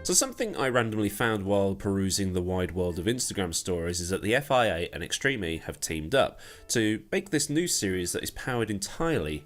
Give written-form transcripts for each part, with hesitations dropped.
So something I randomly found while perusing the wide world of Instagram stories is that the FIA and Extreme E have teamed up to make this new series that is powered entirely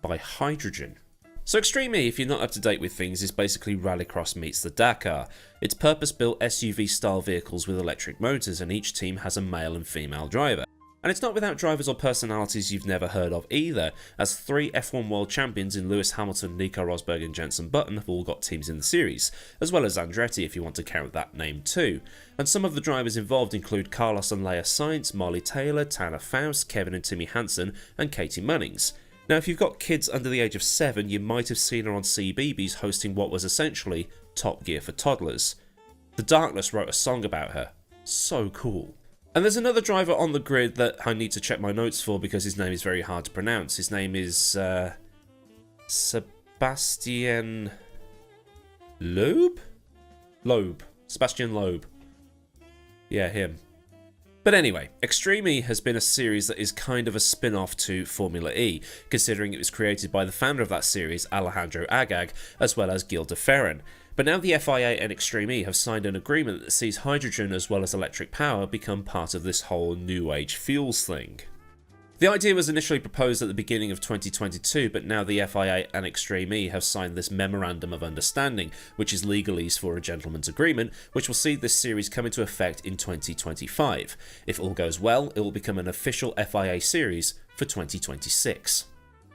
by hydrogen. So Extreme E, if you're not up to date with things, is basically Rallycross meets the Dakar. It's purpose-built SUV style vehicles with electric motors, and each team has a male and female driver. And it's not without drivers or personalities you've never heard of either, as 3 F1 world champions in Lewis Hamilton, Nico Rosberg and Jenson Button have all got teams in the series, as well as Andretti if you want to count that name too. And some of the drivers involved include Carlos and Leia Sainz, Molly Taylor, Tanner Faust, Kevin and Timmy Hansen and Katie Munnings. Now if you've got kids under the age of 7, you might have seen her on CBeebies hosting what was essentially Top Gear for toddlers. The Darkness wrote a song about her. So cool. And there's another driver on the grid that I need to check my notes for because his name is very hard to pronounce. His name is Sebastian Loeb? Sebastian Loeb. Yeah, him. But anyway, Extreme E has been a series that is kind of a spin-off to Formula E, considering it was created by the founder of that series, Alejandro Agag, as well as Gil de Ferran. But now the FIA and Extreme E have signed an agreement that sees hydrogen as well as electric power become part of this whole new age fuels thing. The idea was initially proposed at the beginning of 2022, but now the FIA and Extreme E have signed this Memorandum of Understanding, which is legalese for a gentleman's agreement, which will see this series come into effect in 2025. If all goes well, it will become an official FIA series for 2026.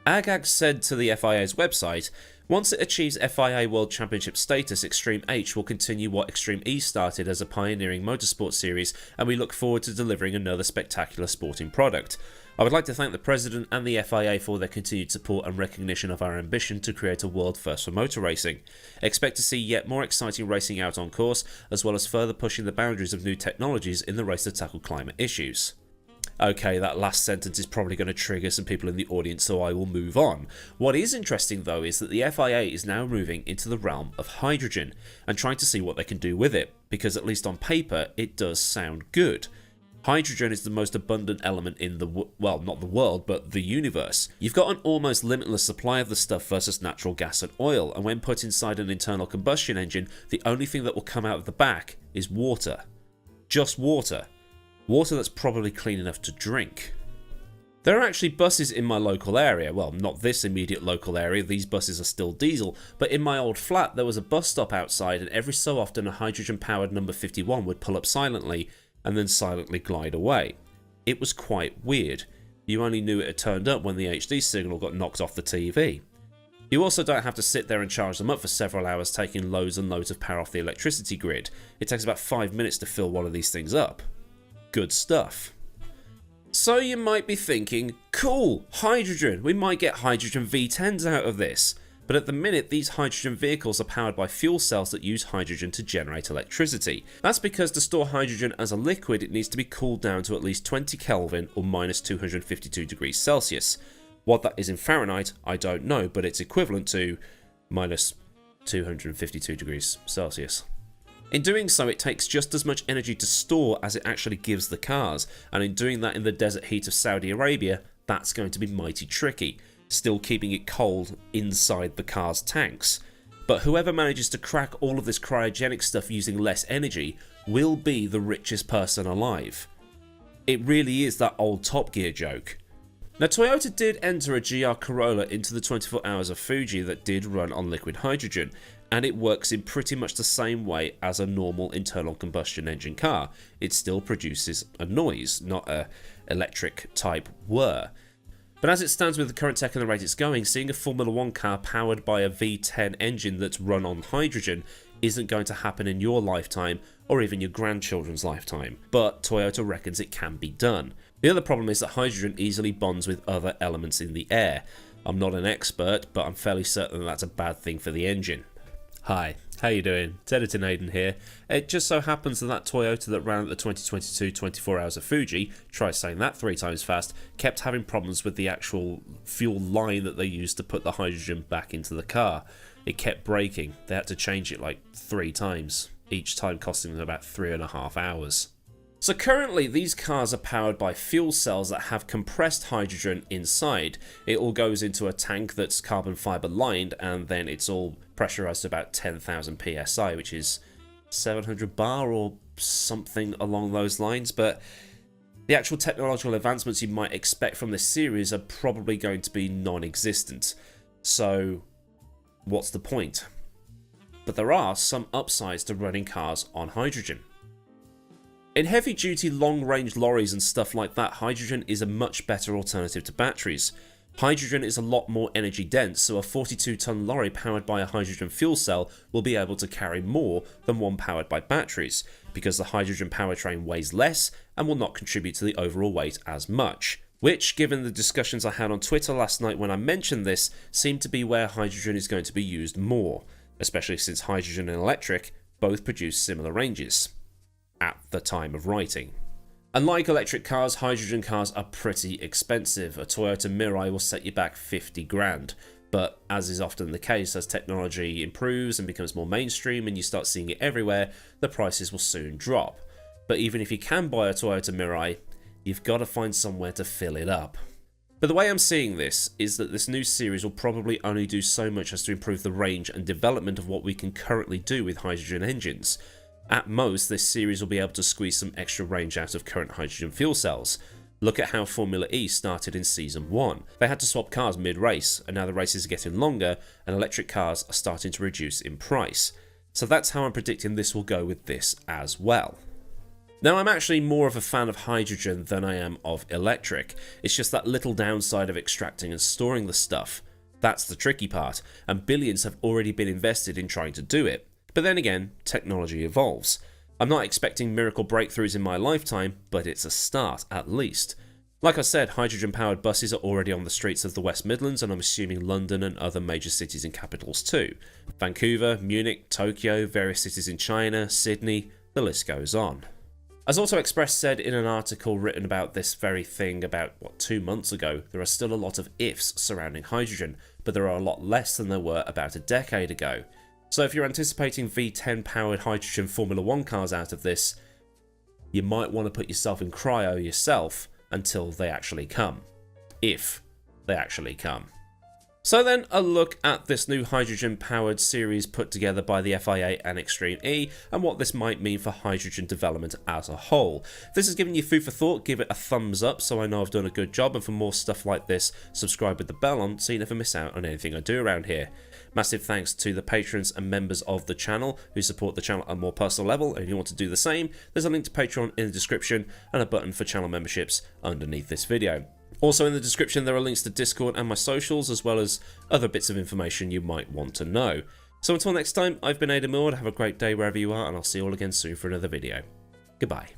Agag said to the FIA's website, "Once it achieves FIA World Championship status, Extreme H will continue what Extreme E started as a pioneering motorsport series, and we look forward to delivering another spectacular sporting product. I would like to thank the President and the FIA for their continued support and recognition of our ambition to create a world first for motor racing. Expect to see yet more exciting racing out on course, as well as further pushing the boundaries of new technologies in the race to tackle climate issues." Okay, that last sentence is probably going to trigger some people in the audience, so I will move on. What is interesting though is that the FIA is now moving into the realm of hydrogen and trying to see what they can do with it, because at least on paper it does sound good. Hydrogen is the most abundant element in the, well, not the world, but the universe. You've got an almost limitless supply of the stuff versus natural gas and oil, and when put inside an internal combustion engine, the only thing that will come out of the back is water. Just water. Water that's probably clean enough to drink. There are actually buses in my local area. Well, not this immediate local area, these buses are still diesel, but in my old flat there was a bus stop outside, and every so often a hydrogen powered number 51 would pull up silently and then silently glide away. It was quite weird. You only knew it had turned up when the HD signal got knocked off the TV. You also don't have to sit there and charge them up for several hours, taking loads and loads of power off the electricity grid. It takes about 5 minutes to fill one of these things up. Good stuff. So you might be thinking, cool, hydrogen, we might get hydrogen V10s out of this. But at the minute, these hydrogen vehicles are powered by fuel cells that use hydrogen to generate electricity. That's because to store hydrogen as a liquid, it needs to be cooled down to at least 20 Kelvin or minus 252 degrees Celsius. What that is in Fahrenheit, I don't know, but it's equivalent to minus 252 degrees Celsius. In doing so, it takes just as much energy to store as it actually gives the cars, and in doing that in the desert heat of Saudi Arabia, that's going to be mighty tricky, still keeping it cold inside the car's tanks. But whoever manages to crack all of this cryogenic stuff using less energy will be the richest person alive. It really is that old Top Gear joke. Now, Toyota did enter a GR Corolla into the 24 Hours of Fuji that did run on liquid hydrogen, and it works in pretty much the same way as a normal internal combustion engine car. It still produces a noise, not a electric type whir. But as it stands with the current tech and the rate it's going, seeing a Formula 1 car powered by a V10 engine that's run on hydrogen isn't going to happen in your lifetime or even your grandchildren's lifetime. But Toyota reckons it can be done. The other problem is that hydrogen easily bonds with other elements in the air. I'm not an expert, but I'm fairly certain that that's a bad thing for the engine. Hi, how you doing? It's Editor Naden here. It just so happens that Toyota that ran at the 2022 24 Hours of Fuji, try saying that 3 times fast, kept having problems with the actual fuel line that they used to put the hydrogen back into the car. It kept breaking. They had to change it like 3 times, each time costing them about 3.5 hours. So currently these cars are powered by fuel cells that have compressed hydrogen inside. It all goes into a tank that's carbon fiber lined, and then it's all pressurized to about 10,000 psi, which is 700 bar or something along those lines. But the actual technological advancements you might expect from this series are probably going to be non-existent. So what's the point? But there are some upsides to running cars on hydrogen. In heavy-duty, long-range lorries and stuff like that, hydrogen is a much better alternative to batteries. Hydrogen is a lot more energy dense, so a 42-ton lorry powered by a hydrogen fuel cell will be able to carry more than one powered by batteries, because the hydrogen powertrain weighs less and will not contribute to the overall weight as much. Which, given the discussions I had on Twitter last night when I mentioned this, seem to be where hydrogen is going to be used more, especially since hydrogen and electric both produce similar ranges at the time of writing. Unlike electric cars, hydrogen cars are pretty expensive. A Toyota Mirai will set you back 50 grand. But as is often the case, as technology improves and becomes more mainstream and you start seeing it everywhere, the prices will soon drop. But even if you can buy a Toyota Mirai, you've got to find somewhere to fill it up. But the way I'm seeing this is that this new series will probably only do so much as to improve the range and development of what we can currently do with hydrogen engines. At most, this series will be able to squeeze some extra range out of current hydrogen fuel cells. Look at how Formula E started in Season 1. They had to swap cars mid-race, and now the races are getting longer, and electric cars are starting to reduce in price. So that's how I'm predicting this will go with this as well. Now, I'm actually more of a fan of hydrogen than I am of electric. It's just that little downside of extracting and storing the stuff. That's the tricky part, and billions have already been invested in trying to do it. But then again, technology evolves. I'm not expecting miracle breakthroughs in my lifetime, but it's a start at least. Like I said, hydrogen-powered buses are already on the streets of the West Midlands, and I'm assuming London and other major cities and capitals too. Vancouver, Munich, Tokyo, various cities in China, Sydney, the list goes on. As Auto Express said in an article written about this very thing about, 2 months ago, there are still a lot of ifs surrounding hydrogen, but there are a lot less than there were about a decade ago. So if you're anticipating V10 powered hydrogen Formula 1 cars out of this, you might want to put yourself in cryo yourself until they actually come. If they actually come. So then, a look at this new hydrogen-powered series put together by the FIA and Extreme E, and what this might mean for hydrogen development as a whole. If this has given you food for thought, give it a thumbs up so I know I've done a good job, and for more stuff like this, subscribe with the bell on so you never miss out on anything I do around here. Massive thanks to the patrons and members of the channel who support the channel at a more personal level, and if you want to do the same, there's a link to Patreon in the description and a button for channel memberships underneath this video. Also in the description there are links to Discord and my socials, as well as other bits of information you might want to know. So until next time, I've been Millward, have a great day wherever you are, and I'll see you all again soon for another video. Goodbye.